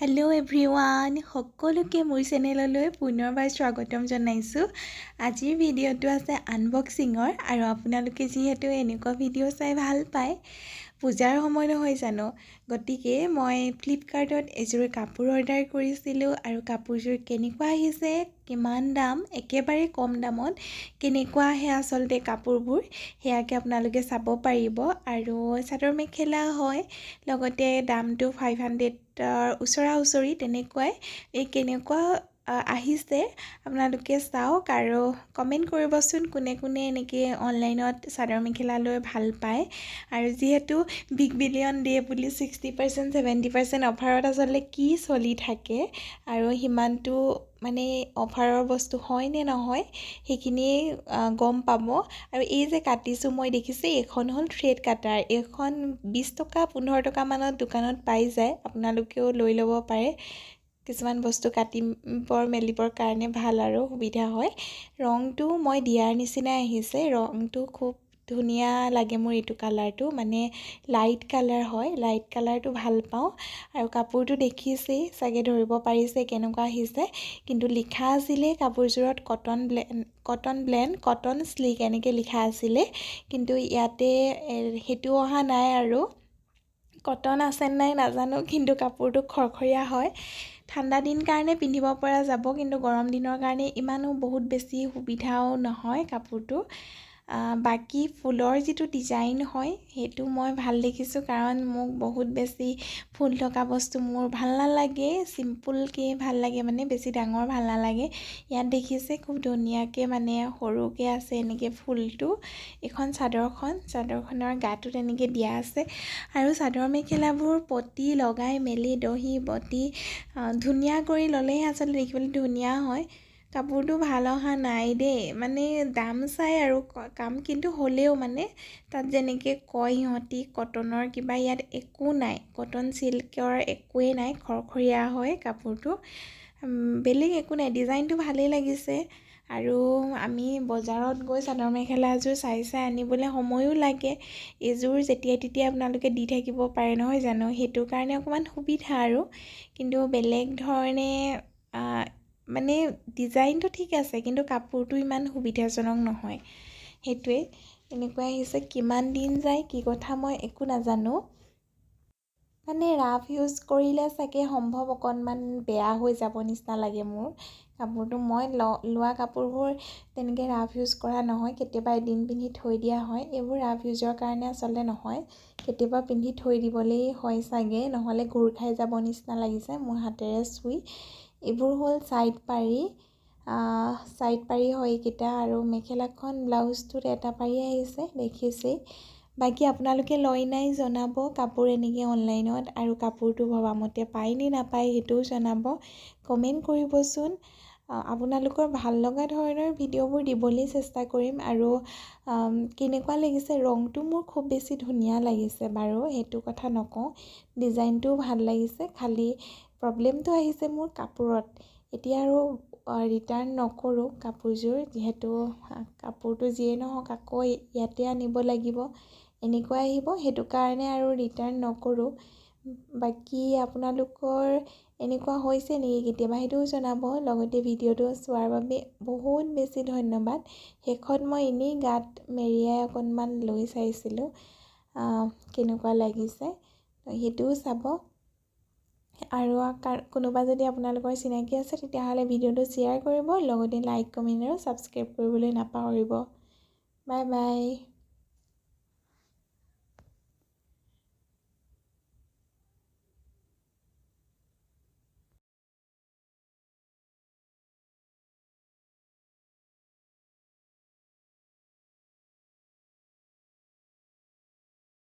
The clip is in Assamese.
হেল্ল' এভৰিৱান, সকলোকে মোৰ চেনেললৈ পুনৰবাৰ স্বাগতম জনাইছোঁ। আজিৰ ভিডিঅ'টো আছে আনবক্সিঙৰ আৰু আপোনালোকে যিহেতু এনেকুৱা ভিডিঅ' চাই ভাল পায়, পূজাৰ সময় নহয় জানো, গতিকে মই ফ্লিপকাৰ্টত এযোৰ কাপোৰ অৰ্ডাৰ কৰিছিলোঁ আৰু কাপোৰযোৰ কেনেকুৱা আহিছে, কিমান দাম, একেবাৰে কম দামত কেনেকুৱা আহে আচলতে কাপোৰবোৰ সেয়াকে আপোনালোকে চাব পাৰিব। আৰু চাদৰ মেখেলা হয়, লগতে দামটো 500ৰ ওচৰা-ওচৰি তেনেকুৱাই। এই কেনেকুৱা আহিছে আপোনালোকে চাওক আৰু কমেণ্ট কৰিবচোন কোনে কোনে এনেকৈ অনলাইনত চাদৰ মেখেলা লৈ ভাল পায়। আৰু যিহেতু বিগ বিলিয়ন ডে বুলি 60% 70% অফাৰত আচলতে কি চলি থাকে আৰু সিমানটো মানে অফাৰৰ বস্তু হয় নে নহয় সেইখিনি গম পাব। আৰু এই যে কাটিছোঁ মই দেখিছে, এইখন হ'ল থ্ৰেড কাটাৰ। এইখন 20 টকা 15 টকা মানত দোকানত পাই যায়, আপোনালোকেও লৈ ল'ব পাৰে। কিছুমান বস্তু কাটিবৰ মেলিবৰ কাৰণে ভাল আৰু সুবিধা হয়। ৰংটো মই দিয়াৰ নিচিনাই আহিছে, ৰংটো খুব ধুনীয়া লাগে মোৰ। এইটো কালাৰটো মানে লাইট কালাৰ হয়, লাইট কালাৰটো ভাল পাওঁ। আৰু কাপোৰটো দেখিছেই চাগে, ধৰিব পাৰিছে কেনেকুৱা আহিছে। কিন্তু লিখা আছিলে কাপোৰযোৰত কটন ব্লেণ্ড কটন স্লিক এনেকৈ লিখা আছিলে, কিন্তু ইয়াতে সেইটো অহা নাই। আৰু কটন আছে নাই নাজানো, কিন্তু কাপোৰটো খৰখৰীয়া হয়। ঠাণ্ডা দিন কাৰণে পিন্ধিব পৰা যাব, কিন্তু গৰম দিনৰ কাৰণে ইমানো বহুত বেছি সুবিধাও নহয় কাপোৰটো। বাকী ফুলৰ যিটো ডিজাইন হয় সেইটো মই ভাল দেখিছোঁ, কাৰণ মোক বহুত বেছি ফুল থকা বস্তু মোৰ ভাল নালাগে। চিম্পুলকৈ ভাল লাগে, মানে বেছি ডাঙৰ ভাল নালাগে। ইয়াত দেখিছে খুব ধুনীয়াকৈ মানে সৰুকৈ আছে এনেকৈ ফুলটো। এইখন চাদৰখনৰ গাটোত এনেকৈ দিয়া আছে। আৰু চাদৰ মেখেলাবোৰ পতি লগাই মেলি দহি বটি ধুনীয়া কৰি ল'লেহে আচলতে দেখিবলৈ ধুনীয়া হয়। কাপোৰটো ভাল অহা নাই দেই, মানে দাম চাই আৰু কাম, কিন্তু হ'লেও মানে তাত যেনেকৈ কয় সিহঁতি কটনৰ কিবা, ইয়াত একো নাই, কটন চিল্কৰ একোৱেই নাই, খৰখৰীয়া হয় কাপোৰটো। বেলেগ একো নাই, ডিজাইনটো ভালেই লাগিছে। আৰু আমি বজাৰত গৈ চাদৰ মেখেলা এযোৰ চাই আনিবলৈ সময়ো লাগে। এযোৰ যেতিয়াই তেতিয়াই আপোনালোকে দি থাকিব পাৰে নহয় জানো, সেইটো কাৰণে অকণমান সুবিধা আৰু। কিন্তু বেলেগ ধৰণে মানে ডিজাইনটো ঠিক আছে, কিন্তু কাপোৰটো ইমান সুবিধাজনক নহয়। সেইটোৱে এনেকুৱা আহিছে। কিমান দিন যায় কি কথা মই একো নাজানো, মানে ৰাফ ইউজ কৰিলে চাগে সম্ভৱ অকণমান বেয়া হৈ যাব নিচিনা লাগে মোৰ কাপোৰটো। মই লোৱা কাপোৰবোৰ তেনেকৈ ৰাফ ইউজ কৰা নহয়, কেতিয়াবা এদিন পিন্ধি থৈ দিয়া হয়। এইবোৰ ৰাফ ইউজৰ কাৰণে আচলতে নহয়, কেতিয়াবা পিন্ধি থৈ দিবলেই হয় চাগে, নহ'লে ঘূৰ খাই যাব নিচিনা লাগিছে মোৰ হাতেৰে চুই। এইবোৰ হ'ল ছাইড পাৰি হয় এইকেইটা। আৰু মেখেলাখন ব্লাউজটোত এটা পাৰি আহিছে দেখিছেই। বাকী আপোনালোকে লয় নাই জনাব কাপোৰ এনেকৈ অনলাইনত, আৰু কাপোৰটো ভবামতে পায় নে নাপায় সেইটোও জনাব, কমেণ্ট কৰিবচোন। আপোনালোকৰ ভাল লগা ধৰণৰ ভিডিঅ'বোৰ দিবলৈ চেষ্টা কৰিম। আৰু কেনেকুৱা লাগিছে, ৰংটো মোৰ খুব বেছি ধুনীয়া লাগিছে বাৰু, সেইটো কথা নকওঁ। ডিজাইনটোও ভাল লাগিছে, খালি প্ৰব্লেমটো আহিছে মোৰ কাপোৰত। এতিয়া আৰু ৰিটাৰ্ণ নকৰোঁ কাপোৰযোৰ, যিহেতু কাপোৰটো যিয়েই নহওক আকৌ ইয়াতে আনিব লাগিব, এনেকুৱাই আহিব, সেইটো কাৰণে আৰু ৰিটাৰ্ণ নকৰোঁ। বাকী আপোনালোকৰ এনেকুৱা হৈছে নেকি কেতিয়াবা, সেইটোও জনাব। লগতে ভিডিঅ'টো চোৱাৰ বাবে বহুত বেছি ধন্যবাদ। শেষত মই এনেই গাত মেৰিয়াই অকণমান লৈ চাইছিলোঁ কেনেকুৱা লাগিছে, সেইটোও চাব। আৰু কোনোবা যদি আপোনালোকৰ চিনাকি আছে তেতিয়াহ'লে ভিডিঅ'টো শ্বেয়াৰ কৰিব, লগতে লাইক কমেণ্ট আৰু ছাবস্ক্ৰাইব কৰিবলৈ নাপাহৰিব। Bye bye.